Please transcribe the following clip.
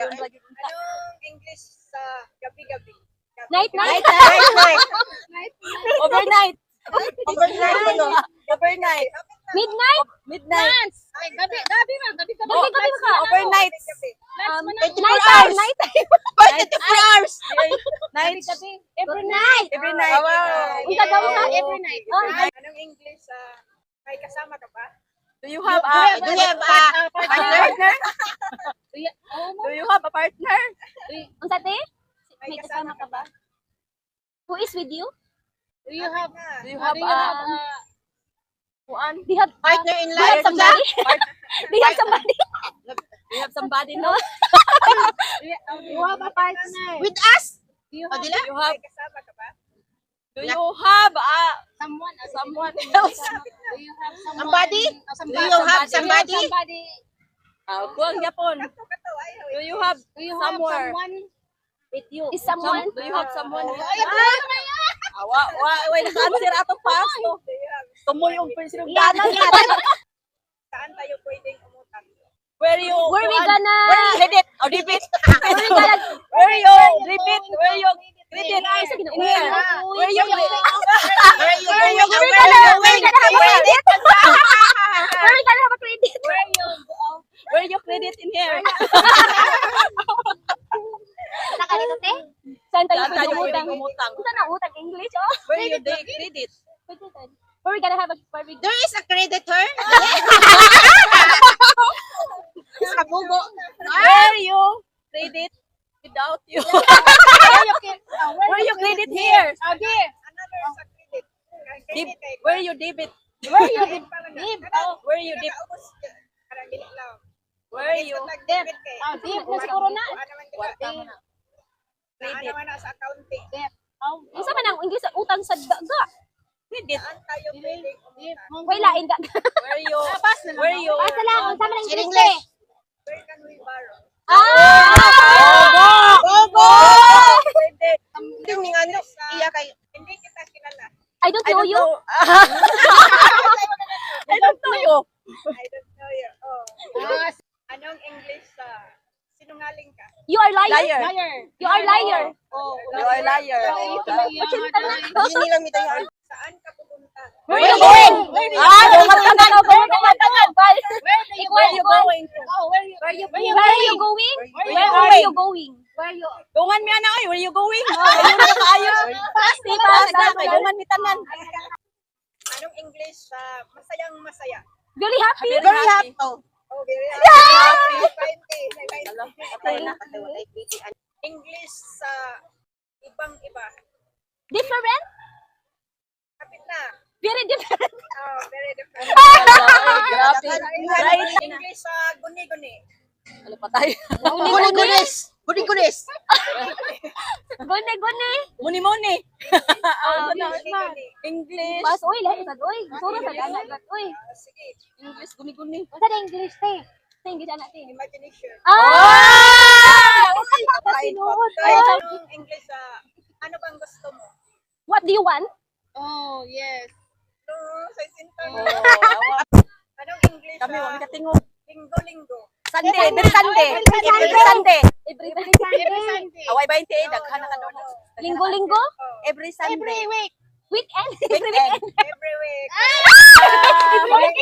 Anong English sa gabi-gabi? Night. Overnight. Overnight. Midnight. Midnight. Gabi ka. Overnight. Night time. 24 hours. Night. Every night. Every night. Unsa daw sa Every night. Oh, Anong English sa may kasama ka ba? Do you have a partner? Do you have a partner? unsa te? May May kasama ka ba? Who is with you? Do you have Do you have partner in do you have somebody? Do you have somebody? Do you have somebody no? You have a partner. With us? Do you May kasama ka ba? Do you have Someone else? Do you have Somebody? Do you have somebody? Kuang Japon. Kato, ayaw. Do you have somewhere? with you? Is someone? Do you have someone? Oh, Wait, naka-answer ato fast. Do you have? Tumoy yung pensilong Yeah, dana. Saan tayo pwedeng umutang? Where where we gonna? credit? O debit? Where we gonna? Where you debit? Where you credit? Where? Where you Where you Where going? we Where gonna? you going? Credit? Where we gonna have a credit? Where you credit in here? Nakalito te? Saan tayo Saan tayo pwede pwedeng umutang? umutang? Unsa na utang English oh? Where you credit? Where we gonna have a where we There is a creditor. Sa bugo. Where you credit without you? Where you credit here? Another sa credit. Credit kay Where you debit? where you credit pala na. Where you debit? Nakaubos ka. Parang dili lang. Where you Nag-debit kay. debit na siguro na. Ano naman kita? Ano naman na sa accounting. Unsa man ang English sa utang sa daga? credit? Saan tayo pwedeng umutang? Way lain ka. Where you Basta lang unsa man ang In English? English. Where can we borrow? Bobo! credit? Tingning ano, iya kayo. Hindi kita kilala. I don't know you. I don't know you. I don't know you. Oh. Anong English sa sinungaling ka? You are liar. Liar. You are liar. You are liar. Hindi nila mitayan. Saan ka pupunta? Where are you going? Dumat ka na. Where Where you going? Where are you going? Where are you going? Dungan mi ana oy, where you going? Ayun na kaayo. Basta kay dungan mi tanan. Anong English sa masayang masaya? Very happy. Very happy. Oh, very happy. 20. English sa ibang-iba. Different? Kapit na. Very different. Oh, very different. Grabe. English sa guni-guni. Ano pa tayo? Guni-gunis. Guni-gunis. Gune. Muni-muni. Guni-guni. English. Mas oy lahi sad oy. Sura sa gana gat oy. Sige. English guni-guni. Unsa na English te? Sa English ana te. Imagination. Sinuod. Anong English sa ano bang gusto mo? What do you want? No, sa sinta. Anong English Kami sa wala katingog. linggo-linggo? Sunday, every Sunday. Every Sunday. Every Away 20 daghan na ka doon. Linggo-linggo? Every Sunday. Weekend? Weekend. Every week. Every week.